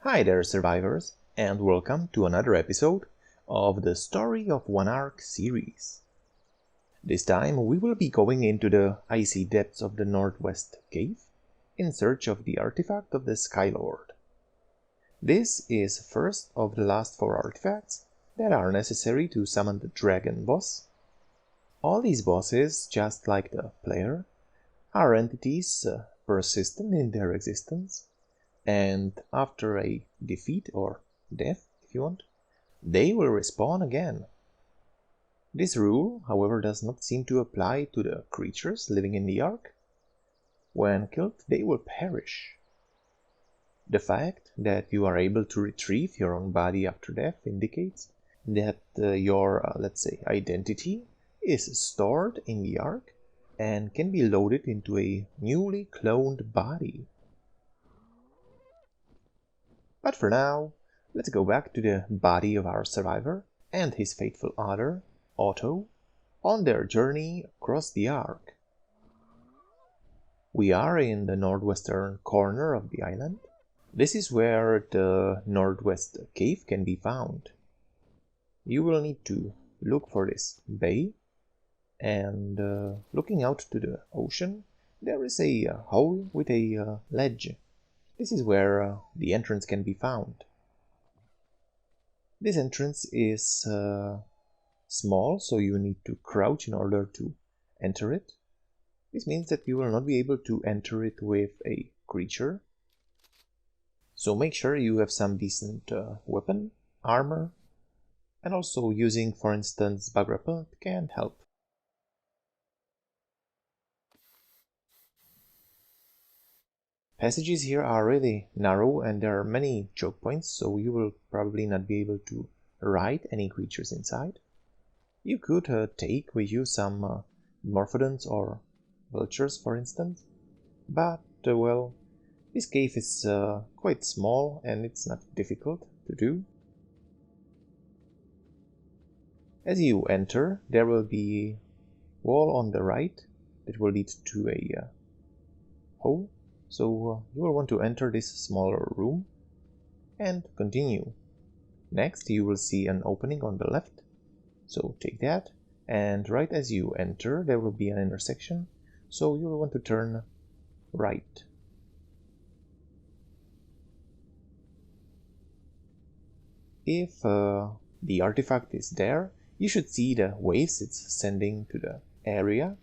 Hi there, survivors, and welcome to another episode of the Story of One Ark series. This time we will be going into the icy depths of the Northwest Cave in search of the artifact of the Skylord. This is first of the last 4 artifacts that are necessary to summon the dragon boss. All these bosses, just like the player, are entities persistent in their existence, and after a defeat or death, if you want, they will respawn again. This rule, however, does not seem to apply to the creatures living in the Ark. When killed, they will perish. The fact that you are able to retrieve your own body after death indicates that your, let's say, identity is stored in the Ark and can be loaded into a newly cloned body. But for now, let's go back to the body of our survivor and his faithful otter, Otto, on their journey across the Ark. We are in the northwestern corner of the island. This is where the Northwest Cave can be found. You will need to look for this bay, and looking out to the ocean, there is a hole with a ledge. This is where the entrance can be found. This entrance is small, so you need to crouch in order to enter it. This means that you will not be able to enter it with a creature. So make sure you have some decent weapon, armor, and also using, for instance, bug repellent can help. Passages here are really narrow and there are many choke points, so you will probably not be able to ride any creatures inside. You could take with you some morphodons or vultures, for instance, but, well, this cave is quite small and it's not difficult to do. As you enter, there will be a wall on the right that will lead to a hole. So you will want to enter this smaller room and continue. Next you will see an opening on the left, so take that, and right as you enter there will be an intersection, so you will want to turn right. If the artifact is there, you should see the waves it's sending to the area.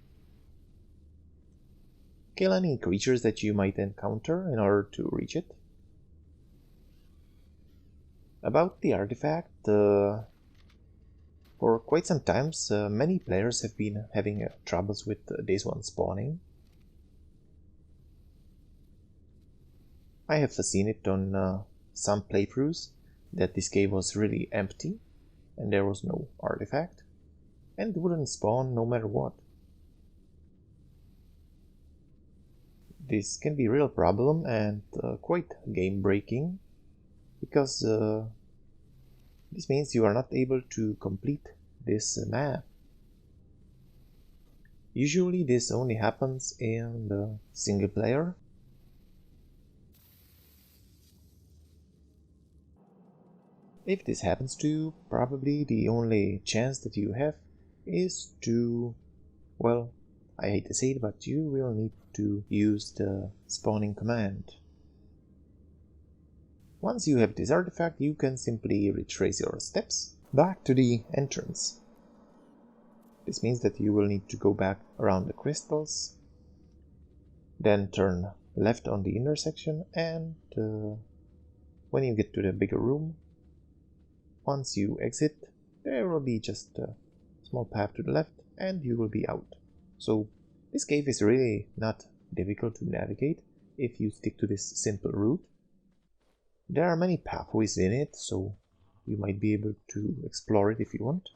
Kill any creatures that you might encounter in order to reach it. About the artifact, for quite some times, many players have been having troubles with this one spawning. I have seen it on some playthroughs that this cave was really empty and there was no artifact, and it wouldn't spawn no matter what. This can be a real problem and quite game-breaking, because this means you are not able to complete this map. Usually this only happens in the single player. If this happens to you, probably the only chance that you have is to, well, I hate to say it, but you will need to use the spawning command. Once you have this artifact, you can simply retrace your steps back to the entrance. This means that you will need to go back around the crystals, then turn left on the intersection, and when you get to the bigger room, once you exit, there will be just a small path to the left and you will be out. So this cave is really not difficult to navigate if you stick to this simple route. There are many pathways in it, so you might be able to explore it if you want.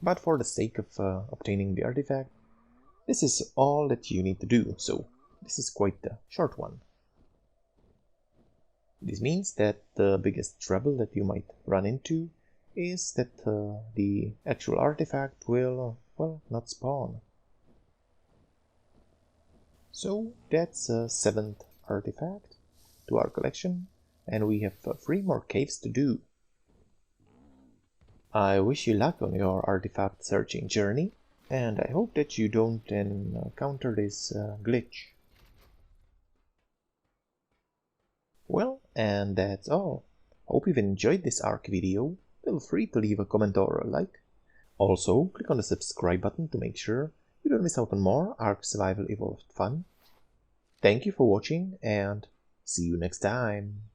But for the sake of obtaining the artifact, this is all that you need to do, so this is quite a short one. This means that the biggest trouble that you might run into is that the actual artifact will, well, not spawn. So that's a 7th artifact to our collection, and we have 3 more caves to do. I wish you luck on your artifact searching journey, and I hope that you don't encounter this glitch. Well, and that's all. Hope you've enjoyed this Ark video. Feel free to leave a comment or a like. Also, click on the subscribe button to make sure you don't miss out on more Ark Survival Evolved fun. Thank you for watching, and see you next time.